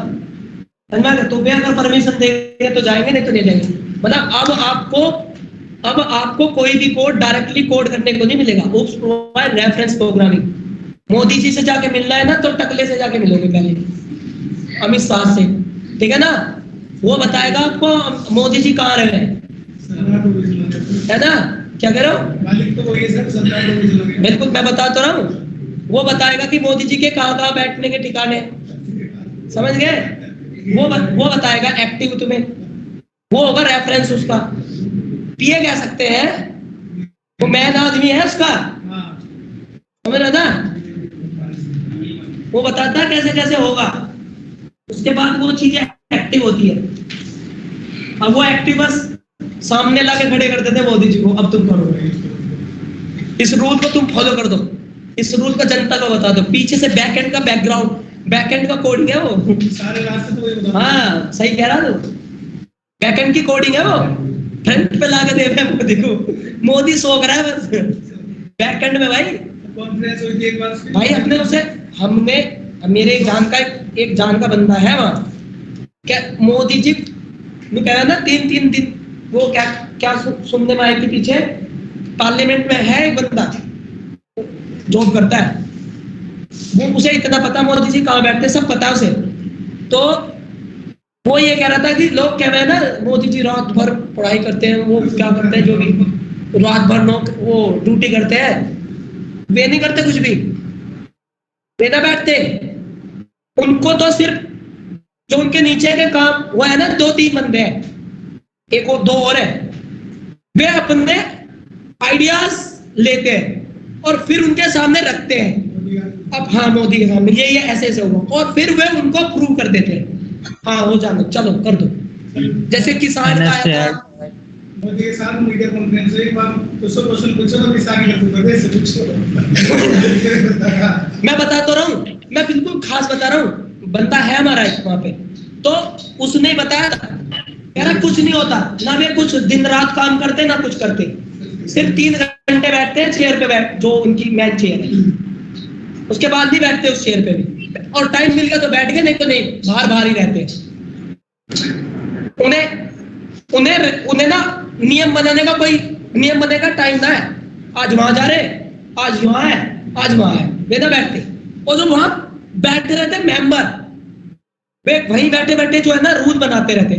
तो भी अगर परमिशन देंगे तो जाएंगे, नहीं तो नहीं जाएंगे। मतलब अब आपको कोई भी कोड डायरेक्टली कोड करने को नहीं मिलेगा। उप्स provide reference programming. Modi ji से जाके मिलना है ना, तो टकले से जाके मिलोगे पहले, अमित शाह से, ठीक है ना? वो बताएगा आपको मोदी जी कहाँ रह रहे हैं, है ना? क्या कह रहे हो? मालिक तो वही है सर, सरकार तो वही है। बिल्कुल, मैं बता तो रहा हूँ, वो बताएगा कि मोदी जी के कहाँ बैठने के ठिकाने, समझ गए? वो बताएगा एक्टिव तुम्हें, वो होगा रेफरेंस उसका। पीए कह सकते हैं, वो मैन आदमी है उसका, समझ रहा था? वो बताता है कैसे कैसे होगा, उसके बाद वो चीजें एक्टिव होती है। अब वो एक्टिव बस सामने लाके खड़े कर देते मोदी जी को, अब तुम करो, इस रूल को तुम फॉलो कर दो, इस रूल को जनता को बता दो। पीछे से बैकएंड का बैकग्राउंड, बैकएंड का कोडिंग है वो, सारे रास्ते तो वही बता। हाँ सही कह रहा तू, बैकएंड की कोडिंग है वो, फ्रंट पे लाके दे रहे हैं मोदी को, मोदी सोख रहा है बस बैकएंड में। भाई कॉन्फ्रेंस हुई थी एक बार भाई अपने उसे, हमने, मेरे एक जान का बंदा है वहाँ, क्या मोदी जी ने कह रहा ना 3 दिन वो क्या सुनने में आए थे पीछे, पार्लियामेंट में है एक बंदा जॉब करता है, वो उसे इतना पता मोदी जी कहाँ बैठते सब पता उसे। तो वो ये कह रहा था कि लोग कह रहे हैं ना मोदी जी रात भर पढ़ाई करते हैं, वो क्या करते हैं, जो भी रात भर वो ड्यूटी करते हैं, वे नहीं करते कुछ भी, वे ना बैठते। उनको तो सिर्फ जो उनके नीचे के काम वो है ना, 2-3 बंदे हैं, एक और 2 और है, वे अपने आइडियाज लेते हैं और फिर उनके सामने रखते हैं। अब हाँ मोदी के सामने ये ऐसे ऐसे होगा, और फिर वे उनको प्रूव कर देते हैं, हाँ हो जाना, चलो कर दो। जैसे किसान का आया था, मोदी के साथ मीडिया कॉन्फ्रेंस हुई, एक बार तो क्वेश्चन पूछो तो किसान के प्रदेश से पूछो। मैं बता तो रहा हूँ, मैं बिल्कुल खास बता रहा हूँ, बंदा है हमारा वहां पे, तो उसने बताया था, कह रहा कुछ नहीं होता ना, वे कुछ दिन रात काम करते ना कुछ करते, सिर्फ 3 घंटे बैठते हैं चेयर पे, बैठ जो उनकी मेन चेयर है, उसके बाद नहीं बैठते उस चेयर पे भी, और टाइम मिल गया तो बैठ गए, नहीं तो नहीं, बाहर ही रहते हैं। उन्हें ना नियम बनाने का टाइम ना है, आज वहां जा रहे, आज वहां है, आज वहां है, वे ना बैठते। और जो वहां बैठते रहते मेंबर, वे वहीं बैठे बैठे जो है ना रूल बनाते रहते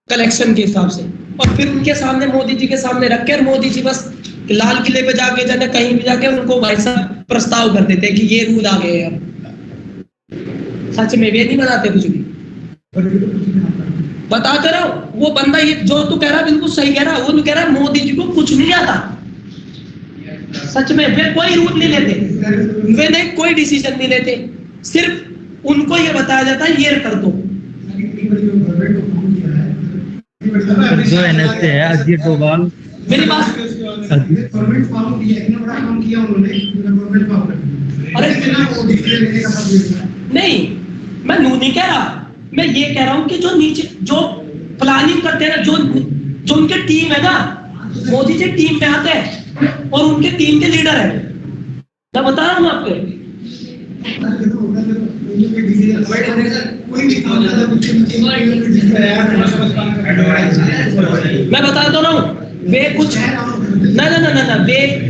कलेक्शन के हिसाब से, और फिर उनके सामने मोदी जी के सामने रख के, और मोदी जी बस लाल किले पे जाके जाने कहीं भी जाके उनको भाई साहब प्रस्ताव कर देते कि ये रूल आ गए हैं। सच में वे नहीं बनाते कुछ भी, बताते रहो। वो बंदा ये जो तू कह रहा बिल्कुल सही कह रहा, वो कह रहा मोदी जी को कुछ नहीं आता, सच में वे कोई रूल नहीं लेते, वे नहीं कोई डिसीजन नहीं लेते, सिर्फ उनको ये बताया जाता है ये कर दो। जो एनएसए है अजीत डोभाल, मेरी बात, गवर्नमेंट फॉर्म किया, इतना बड़ा काम किया उन्होंने, गवर्नमेंट फॉर्म। अरे कितना वो डिसीजन लेने का सब नहीं, मैं नू नहीं कह रहा, मैं ये कह रहा हूँ कि जो नीचे जो प्लानिंग करते हैं ना, जो उनके टीम है ना, मोदी जी टीम में आते हैं और उनके टीम के लीडर है, मैं बता रहा हूँ आपको। मैं बता दो रहा हूँ, वे कुछ ना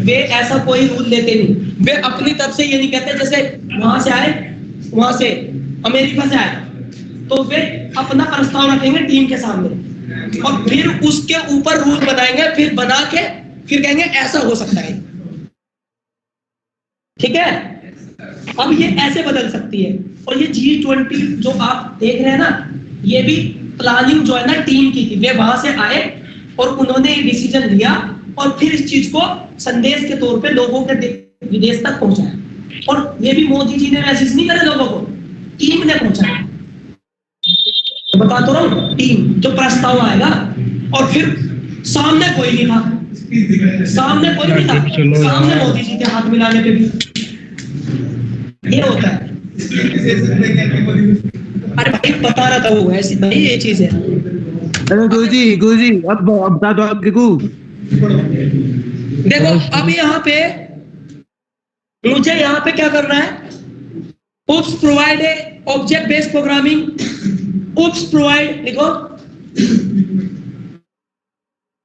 वे ऐसा कोई रूल लेते नहीं, वे अपनी तरफ से ये नहीं कहते, जैसे वहां से आए, वहां से अमेरिका से आए, तो वे अपना प्रस्ताव रखेंगे टीम के सामने और फिर उसके ऊपर रूल बनाएंगे, फिर बना के फिर कहेंगे ऐसा हो सकता है, ठीक है। अब ये ऐसे बदल सकती है, और ये G20 जो आप देख रहे हैं ना, ये भी प्लानिंग जो है ना टीम की थी, वे वहां से आए और उन्होंने डिसीजन लिया और फिर इस चीज को संदेश के तौर पे लोगों के विदेश तक पहुंचाया, और ये भी मोदी जी ने मैसेज नहीं करे लोगों को, टीम ने पहुंचाया। तो बता तो रहा हूं, टीम जो प्रस्ताव आएगा और फिर सामने कोई नहीं था, सामने कोई नहीं था, सामने मोदी जी के हाथ मिलाने पे भी ये होता है। अरे भाई बता रहा था वो, ऐसी नहीं ये चीज है। अरे गुरुजी अब बता दो आप देखो। देखो अब यहाँ पे मुझे यहाँ पे क्या करना है, oops provide a object based programming, oops provide लिखो,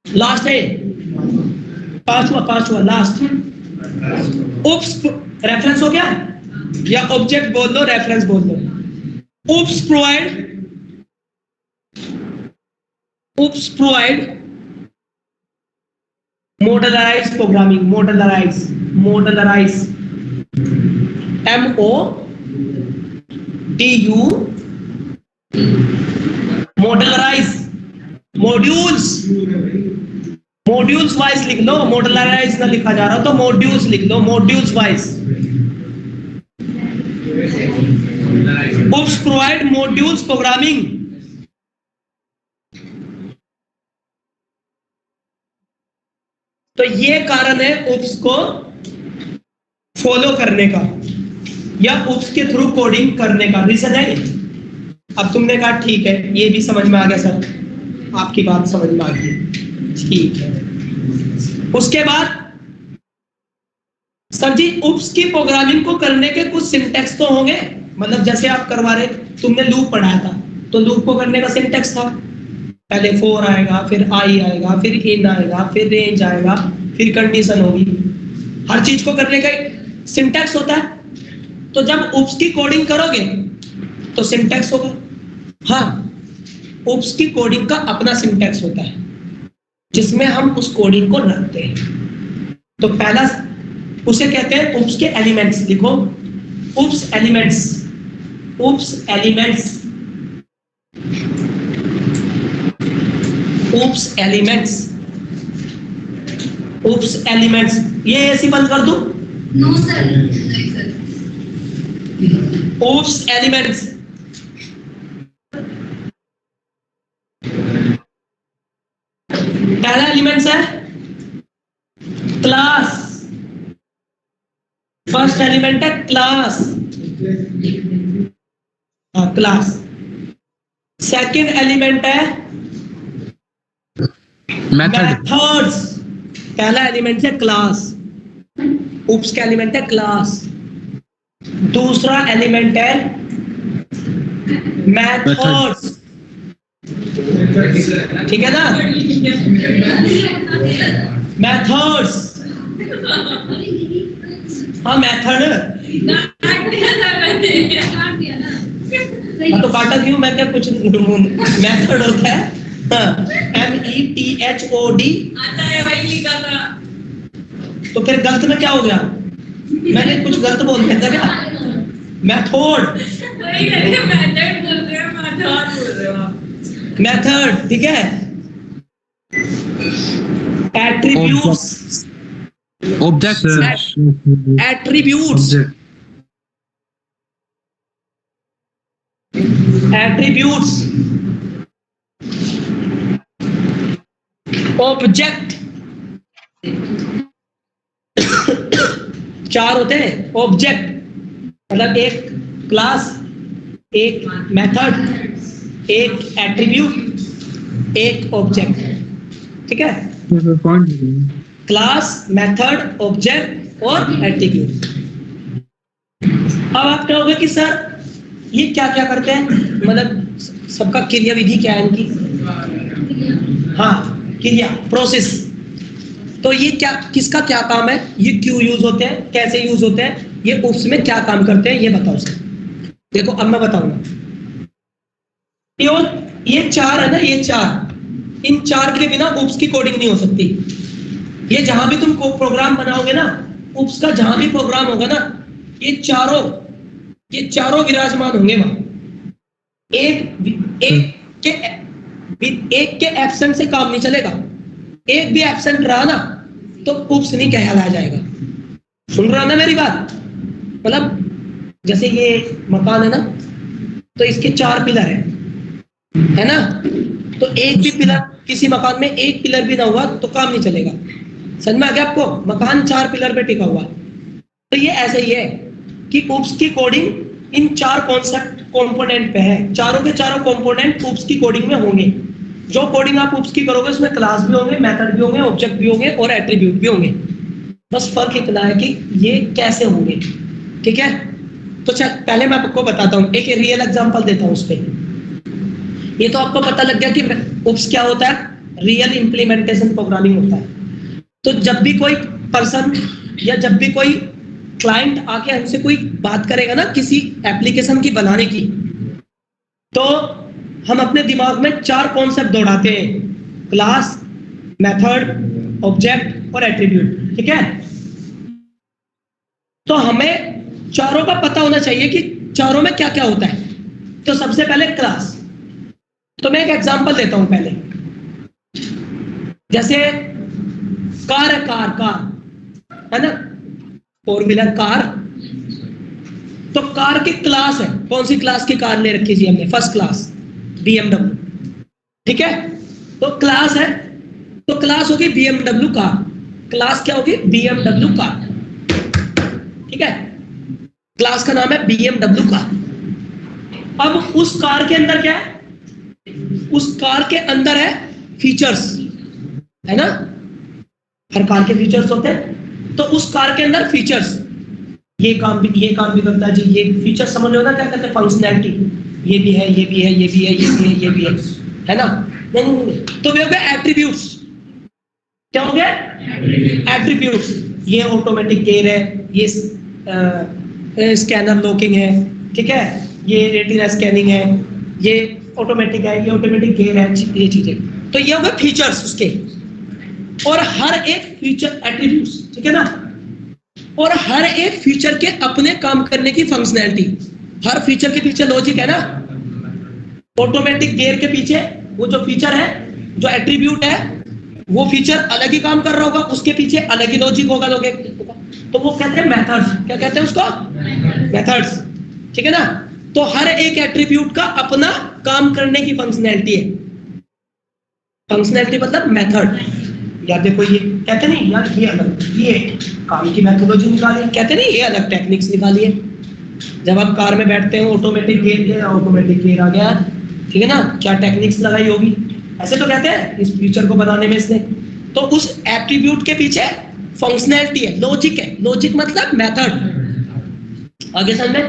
लास्ट है पांचवा लास्ट, oops रेफरेंस हो गया, या ऑब्जेक्ट बोल दो, रेफरेंस बोल दो। oops provide modularized programming, modularize MODU modularize, modules wise लिख लो, मॉडलराइज ना लिखा जा रहा तो मॉड्यूल्स लिख लो, modules wise. oops provide modules programming, तो ये कारण है oops को फॉलो करने का या oops के थ्रू कोडिंग करने का रीजन है। अब तुमने कहा ठीक है, ये भी समझ में आ गया सर, आपकी बात समझ में आ गई, ठीक है। उसके बाद सर जी oops की प्रोग्रामिंग को करने के कुछ सिंटैक्स तो होंगे, मतलब जैसे आप करवा रहे, तुमने लूप पढ़ाया था, तो लूप को करने का सिंटैक्स था, पहले for आएगा, फिर I आएगा, फिर in आएगा, फिर range आएगा, फिर कंडीशन होगी, हर चीज को करने का सिंटैक्स होता है। तो जब oops की कोडिंग करोगे तो सिंटैक्स होगा, हाँ oops की कोडिंग का अपना सिंटैक्स होता है जिसमें हम उस कोडिंग को रखते हैं। तो पहला उसे कहते हैं oops के एलिमेंट्स, लिखो oops elements, oops elements, oops elements, oops elements. ये ऐसी बंद कर दूं? नो सर, नहीं सर। oops एलिमेंट्स, पहला एलिमेंट्स है क्लास, फर्स्ट एलिमेंट है क्लास, हाँ क्लास। सेकंड एलिमेंट है मेथड्स, पहला एलिमेंट है क्लास, oops का एलिमेंट है क्लास, दूसरा एलिमेंट है मेथड्स, ठीक है ना, मेथड्स, हाँ मेथड, तो काटा क्यों, मैं क्या कुछ मेथड होता है, METHOD, आता है वही लिखा था। तो फिर गलत में क्या हो गया, मैंने कुछ गलत बोल दिया था क्या, मेथड, वही कहते मेथड बोलते हैं, मेथड बोल रहे हो आप। मेथड, ठीक है। Attributes, Object, sir. Attributes. Attributes. Object. चार होते हैं ऑब्जेक्ट, मतलब एक क्लास, एक मेथड, एक एट्रीब्यूट, एक ऑब्जेक्ट. ठीक है, क्लास, मेथड, ऑब्जेक्ट और एट्रीब्यूट. अब आप कहोगे कि सर ये क्या क्या करते हैं, मतलब सबका क्रिया विधि क्या है इनकी. हाँ, क्रिया, प्रोसेस. तो ये क्या, किसका क्या काम है, ये क्यों यूज होते हैं, कैसे यूज होते हैं, ये उप्स में क्या काम करते हैं, ये बताओ सर. देखो अब मैं बताऊंगा. ये चार है ना, ये चार, इन चार के बिना उप्स की कोडिंग नहीं हो सकती. ये जहां भी तुम प्रोग्राम बनाओगे ना, उप्स का जहां भी प्रोग्राम होगा ना, ये चारों विराजमान होंगे वहां. एक के एब्सेंट से काम नहीं चलेगा. एक भी एब्सेंट रहा ना तो उप्स नहीं कहलाया जाएगा. सुन रहा ना मेरी बात. मतलब जैसे ये मकान है ना, तो इसके चार पिलर है ना, तो एक भी पिलर, किसी मकान में एक पिलर भी ना हुआ तो काम नहीं चलेगा. समझ में आ गया आपको, मकान चार पिलर पे टिका हुआ. तो ये ऐसे ही है कि उप्स की कोडिंग इन चार कॉन्सेप्ट कंपोनेंट पे है. चारों के चारों कंपोनेंट उप्स की कोडिंग में होंगे. जो कोडिंग आप उप्स की करोगे उसमें क्लास भी होंगे, मेथड भी होंगे, ऑब्जेक्ट भी होंगे और एट्रीब्यूट भी होंगे. बस फर्क इतना है कि ये कैसे होंगे. ठीक है, तो चल पहले मैं आपको बताता हूँ, एक रियल एग्जांपल देता हूँ उस पे. ये तो आपको पता लग गया कि उप्स क्या होता है, रियल इंप्लीमेंटेशन प्रोग्रामिंग होता है. तो जब भी कोई पर्सन या जब भी कोई क्लाइंट आके हमसे कोई बात करेगा ना किसी एप्लीकेशन की बनाने की, तो हम अपने दिमाग में चार कॉन्सेप्ट दौड़ाते हैं, क्लास, मेथड, ऑब्जेक्ट और एट्रीब्यूट. ठीक है, तो हमें चारों का पता होना चाहिए कि चारों में क्या क्या होता है. तो सबसे पहले क्लास. तो मैं एक एग्जांपल देता हूं पहले. जैसे कार है, कार है ना, फोर व्हीलर कार. तो कार की क्लास है, कौन सी क्लास की कार ले रखी जी हमने, फर्स्ट क्लास BMW. ठीक है, तो क्लास है, तो क्लास होगी BMW कार. क्लास क्या होगी, BMW कार. ठीक है, क्लास का नाम है BMW कार. अब उस कार के अंदर क्या है, उस कार के अंदर है फीचर्स, है ना, हर कार के फीचर्स होते हैं. तो उस कार के अंदर फीचर्स, ये काम भी करता है जी. ये फीचर्स समझ लो ना, क्या कहते हैं, फंक्शनैलिटी. ये भी है, ये भी है, ये भी है, ये भी है, ये भी है ना. नहीं. तो वे हो गए एट्रीब्यूट्स. क्या हो गया, एट्रीब्यूट्स. ये ऑटोमेटिक गेयर है, ये स्कैनर लॉकिंग है. ठीक है, ये रेटिना स्कैनिंग है, ये ऑटोमेटिक है, ये ऑटोमेटिक गेयर है, ये चीजें. तो ये हो गए फीचर्स उसके. और हर एक फीचर एट्रीब्यूट्स. ठीक है ना, और हर एक फीचर के अपने काम करने की फंक्शनैलिटी. हर फीचर के पीछे लॉजिक है ना. ऑटोमेटिक गियर के पीछे वो जो फीचर है, जो एट्रीब्यूट है, वो फीचर अलग ही काम कर रहा होगा, उसके पीछे अलग ही लॉजिक होगा. तो वो कहते हैं मेथड्स. क्या कहते हैं उसको, मेथड्स. ठीक है ना. तो हर एक एट्रीब्यूट का अपना काम करने की फंक्शनैलिटी है. फंक्शनैलिटी मतलब मेथड. या देखो ये कहते नहीं यार, ये अलग, ये काम की मेथोडोलॉजी निकाली, कहते नहीं ये अलग टेक्निक्स निकाली है. जब आप कार में बैठते हो, ऑटोमेटिक गियर आ गया. ठीक है ना, क्या टेक्निक्स लगाई होगी, ऐसे तो कहते हैं इस फीचर को बनाने में इसने. तो उस एट्रीब्यूट के पीछे फंक्शनैलिटी है, लॉजिक है. लॉजिक मतलब मेथड. आगे समझ में,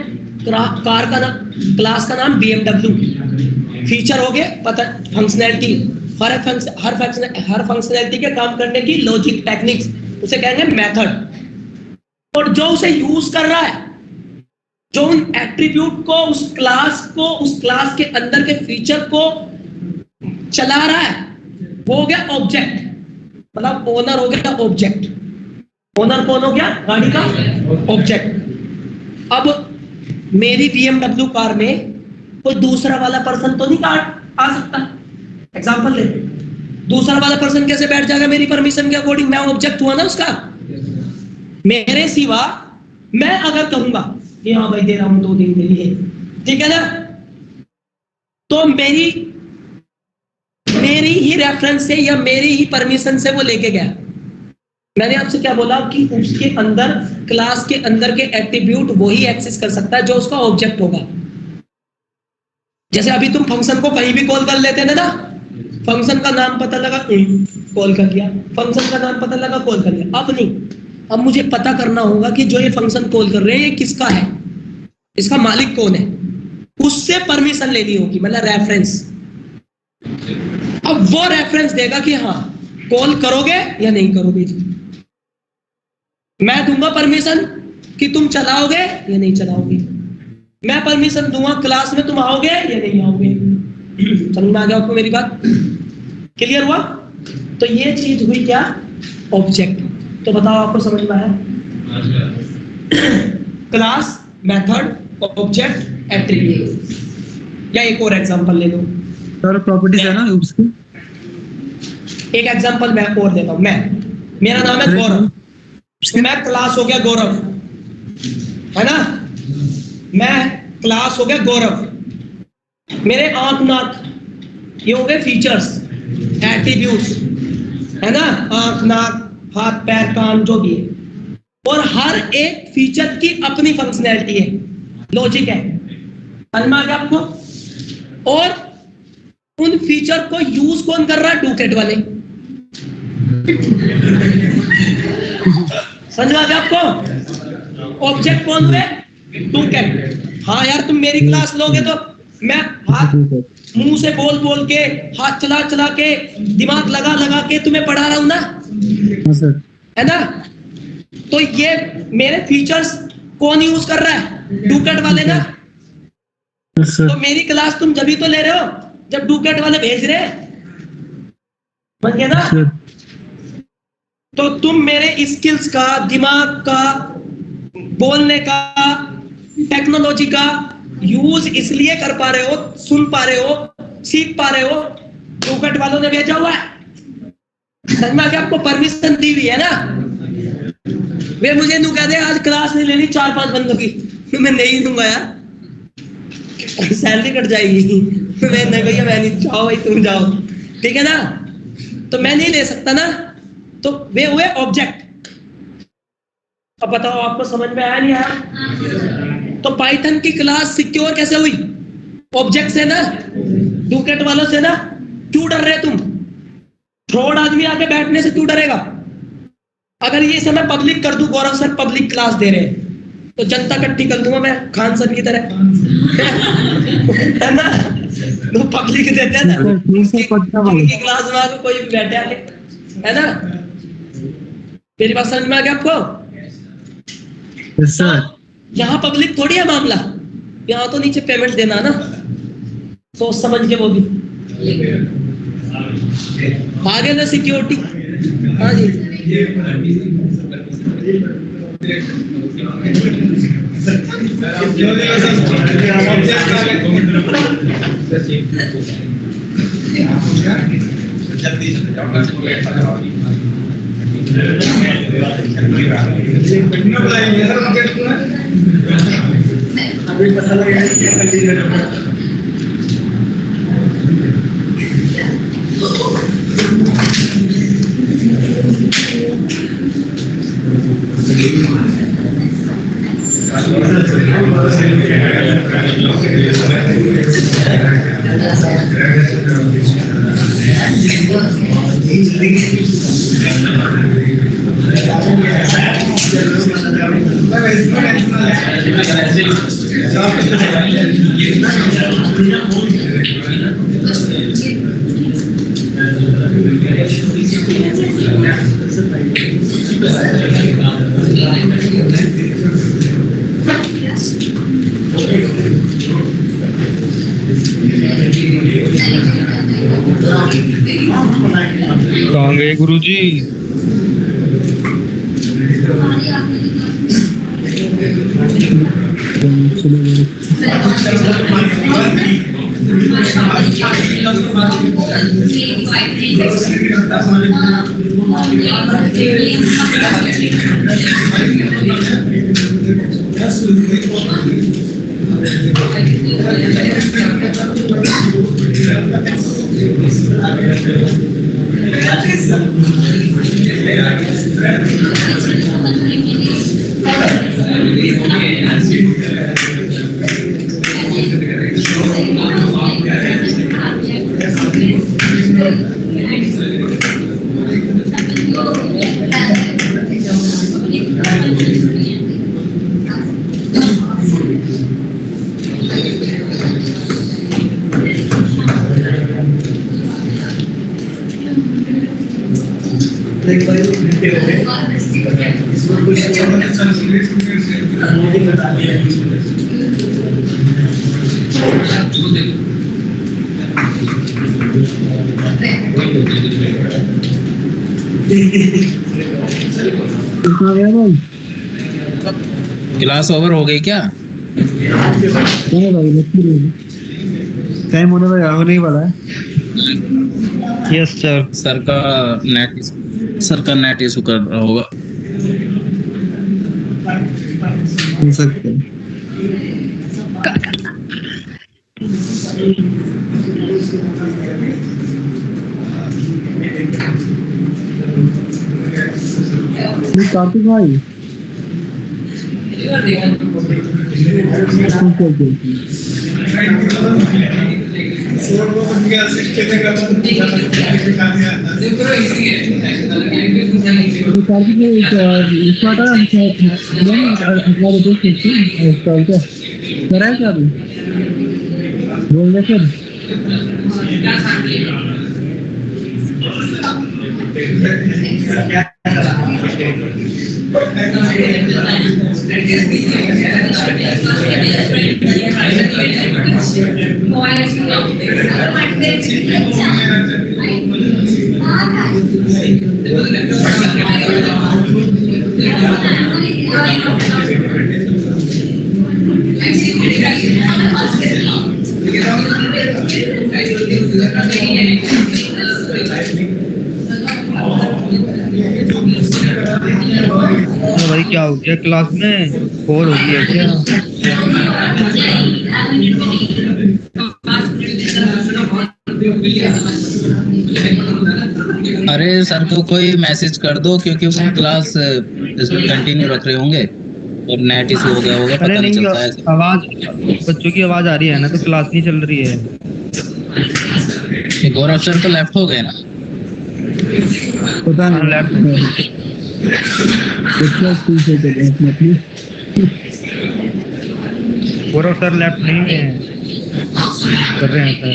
कार का नाम, क्लास का नाम BMW. फीचर हो गए, पता, फंक्शनैलिटी. हर फंक्शनैलिटी के काम करने की लॉजिक, टेक्निक्स, उसे कहेंगे मेथड. और जो उसे यूज कर रहा है, जो उन एट्रीब्यूट को, उस क्लास के अंदर के फीचर को चला रहा है, वो हो गया ऑब्जेक्ट. मतलब ओनर हो गया ऑब्जेक्ट. ओनर कौन हो गया, गाड़ी का ऑब्जेक्ट. अब मेरी BMW कार में कोई दूसरा वाला पर्सन तो नहीं आ सकता. एग्जाम्पल ले, दूसरा वाला पर्सन कैसे बैठ जाएगा मेरी परमिशन के अकॉर्डिंग, मैं ऑब्जेक्ट हुआ ना उसका. मेरे सिवा मैं अगर कहूंगा कि हाँ भाई दे रहा हूं 2 दिन के लिए, ठीक है ना, तो मेरी ही रेफरेंस से या मेरी ही परमिशन से वो लेके गया। मैंने आपसे क्या बोला कि उसके अंदर, क्लास के अंदर के एट्रीब्यूट वही एक्सेस कर सकता है जो उसका ऑब्जेक्ट होगा। जैसे अभी तुम फंक्शन को कहीं भी कॉल कर लेते थे ना, फंक्शन का नाम पता लगा कॉल कर लिया, फंक्शन का नाम पता लगा कॉल कर लिया। अब नहीं, अब मुझे पता करना होगा कि जो ये फंक्शन कॉल कर रहे हैं ये किसका है, इसका मालिक कौन है, उससे परमिशन लेनी होगी, मतलब रेफरेंस। अब वो रेफरेंस देगा कि हाँ कॉल करोगे या नहीं करोगे जी। मैं दूंगा परमिशन कि तुम चलाओगे या नहीं चलाओगे, मैं परमिशन दूंगा क्लास में तुम आओगे या नहीं आओगे। समझ में आ गया आपको मेरी बात? क्लियर हुआ? तो ये चीज हुई क्या, ऑब्जेक्ट। तो बताओ आपको समझ में आया? Class, method, object, attribute. या एक और एग्जांपल ले लो सर, प्रॉपर्टीज है ना उसकी। एक एग्जांपल मैं और देता हूं। मेरा नाम है गौरव, मैं क्लास हो गया गौरव, है ना, मैं क्लास हो गया गौरव। मेरे आंख नाक ये हो गए फीचर्स, एट्रीब्यूट्स, है ना, आंख नाक हाथ पैर कान जो भी है, और हर एक फीचर की अपनी फंक्शनैलिटी है, लॉजिक है। समझ में आ गया आपको? और उन फीचर को यूज कौन कर रहा है? डुकेट वाले। समझ में आ गया आपको? ऑब्जेक्ट कौन हुए? डुकेट। हाँ यार, तुम मेरी क्लास लोगे तो मैं हाथ मुंह से बोल बोल के, हाथ चला चला के, दिमाग लगा लगा के तुम्हें पढ़ा रहा हूं ना, है ना। तो ये मेरे फीचर्स कौन यूज कर रहा है? डुकेट वाले ना। तो मेरी क्लास तुम जब ही तो ले रहे हो जब डुकेट वाले भेज रहे हैं, समझ गए ना। तो तुम मेरे स्किल्स का, दिमाग का, बोलने का, टेक्नोलॉजी का यूज इसलिए कर पा रहे हो, सुन पा रहे हो, सीख पा रहे हो, डुकेट वालों ने भेजा हुआ है। समझ में आ गया आपको? परमिशन दी हुई है ना। वे मुझे नू कहते आज क्लास नहीं लेनी 4-5 बंदों की, मैं नहीं दूंगा यार, सैलरी कट जाएगी। मैं नहीं भैया, मैं नहीं, जाओ भाई तुम जाओ, ठीक है ना। तो मैं नहीं ले सकता ना, तो वे हुए ऑब्जेक्ट। अब बताओ आपको समझ में आया नहीं आया? तो पाइथन की क्लास सिक्योर कैसे हुई? ऑब्जेक्ट से ना, डुकेट वालों से ना। क्यों डर रहे तुम? फ्रॉड आदमी आके बैठने से क्यों डरेगा? अगर ये समय पब्लिक कर दूं, गौरव सर पब्लिक क्लास दे रहे हैं, तो जनता इकट्ठी कर दूंगा मैं खान सर की तरह, है ना। तो पब्लिक देते हैं ना, उनकी क्लास में आके कोई बैठा है ना। मेरी बात समझ में आ गया आपको? सर, यहाँ पब्लिक थोड़ी है मामला, यहाँ तो नीचे पेमेंट देना ना, सोच समझ के वो भी आगे ना सिक्योरिटी। हाँ जी, अभी पता लगा कहाँ गए गुरुजी? Thank you. कितना गया भाई? क्लास ओवर हो गई क्या? नहीं भाई, टाइम होने नहीं वाला है। Yes sir. सर का नेट इशू कर रहा होगा। हो सकता है। कार्तिक भाई क्या बोल रहे सर? भाई क्या हो गया क्लास में? बोर हो गई है क्या? अरे सर को कोई मैसेज कर दो, क्योंकि वो क्लास इसमें कंटिन्यू रख रहे होंगे और नेट इशू हो गया होगा, पता नहीं चलता है। आवाज, बच्चों की आवाज आ रही है ना, तो क्लास नहीं चल रही है। गौरव सर तो लेफ्ट हो गए ना? पता नहीं लेफ्ट गौरव सर लेफ्ट नहीं है, कर रहे हैं सर।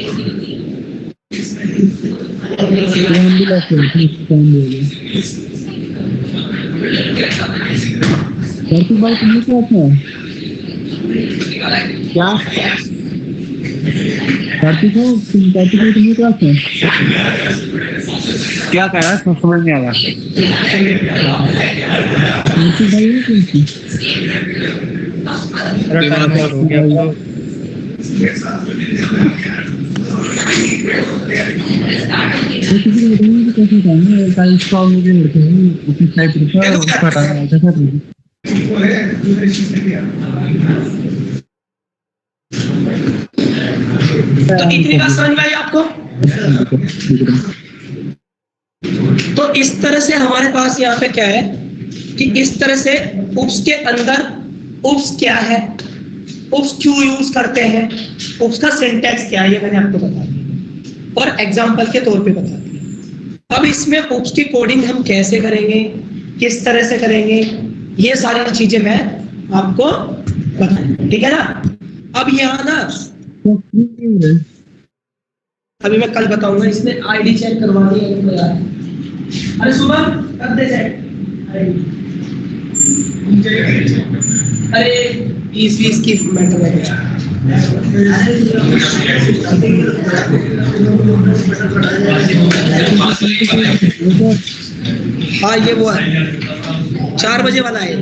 भाई तुम्हें क्या है? क्या कार्तिक हो? कार्तिक भाई तुम्हें क्या है? क्या कह रहा है? समझ नहीं आ रहा। भाई हो गया तो इतनी बात समझ में आई आपको? तो इस तरह से हमारे पास यहाँ पे क्या है कि इस तरह से उप्स के अंदर उप्स क्या है, उप्स क्यों यूज करते हैं, उप्स का सिंटैक्स क्या है, ये मैंने आपको बता दिया और एग्जांपल के तौर पे बता दिया। अब इसमें उप्स की कोडिंग हम कैसे करेंगे, किस तरह से करेंगे, ये सारी चीजें मैं आपको बताऊंगा, ठीक है ना। अब यहाँ ना अभी मैं कल बताऊंगा, इसमें आईडी चेक करवानी है तो यार। अरे सुबह कर दे चेक। अरे 20 की मैटर है। हाँ ये वो है 4 बजे वाला है।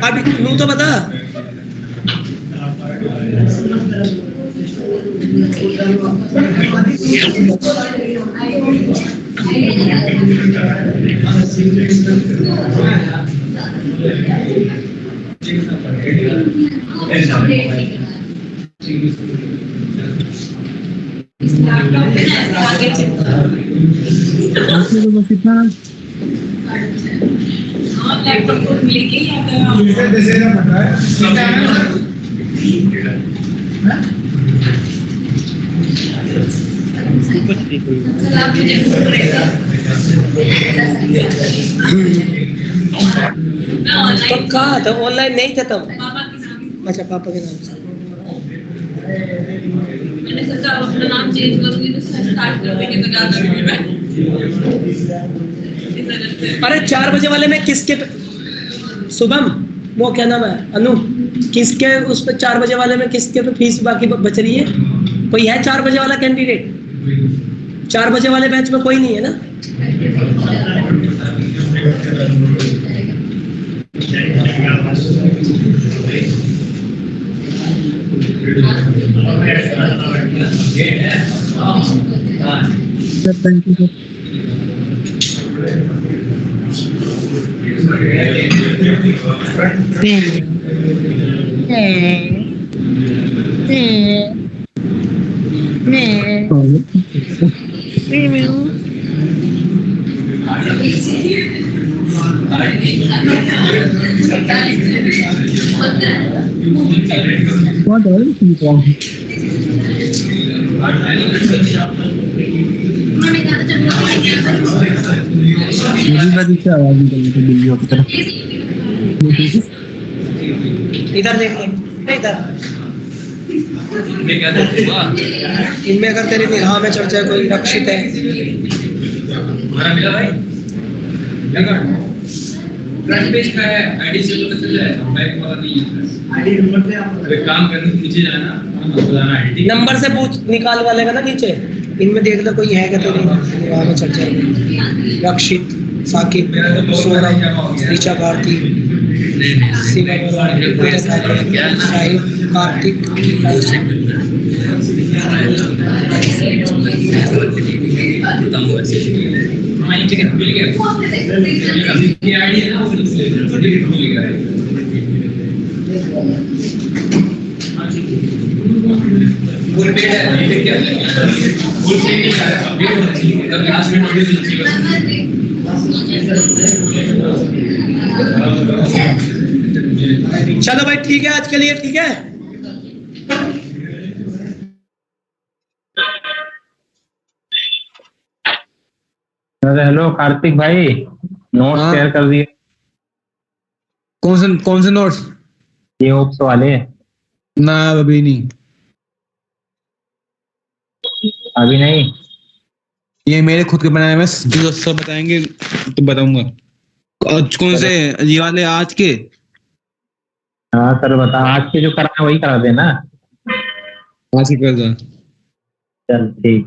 अभी तू तो बता। आपने तो बस इतना लैपटॉप को लेके ही आता है इसे दशहरा पता है ठीक है ना सर आप मुझे फोन करेगा मैं तो ऑनलाइन कहा था ऑनलाइन नहीं था तब? पापा के नाम अच्छा पापा के नाम से। मैंने सोचा अब अपना नाम चेंज करूंगी तो स्टार्ट कर देंगे तो ज्यादा भी मैं अरे 4 बजे वाले में किसके शुभम वो क्या नाम है अनु किसके उस पे 4 बजे वाले में किसके पे फीस बाकी बच रही है? कोई है 4 बजे वाला कैंडिडेट? 4 बजे वाले बैच में कोई नहीं है ना? Thank you sir. What else you want? मुझे बड़ी इच्छा है अभी तो दिल्ली की तरफ। इधर देख इधर इनमें अगर तेरी निगाह में चढ़ जाए कोई रक्षित है हमारा मिला भाई क्या कर फ्रंट पेज का है आईडी से पता चल जाएगा बैक वाला नहीं है आईडी नंबर पे आप एक काम करना नीचे जाना बताना आईडी नंबर से पूछ निकाल वाले का ना नीचे इनमें देख लो कोई है क्या तेरी निगाह में चढ़ जाएगा रक्षित साकिब सौरभ ऋचा भारती शिवम साहिब कार्तिक नीचे के मिल गया ये आईडी है ना वो मिल गया फुल पेड है ये क्या फुल पेड नहीं है अभी तब लास्ट में नोटिस चाहिए चलो भाई ठीक है आज के लिए ठीक है हेलो कार्तिक भाई नोट्स हाँ। शेयर कर दिए कौन से नोट्स? ये ओप्स वाले ना अभी नहीं, अभी नहीं। ये मेरे खुद के बनाए हुए हैं, जो सब बताएंगे तो बताऊंगा। आज कौन से ये वाले आज के? हाँ सर बता आज के जो करना है वही करा देना। आज के कर दो। चल ठीक।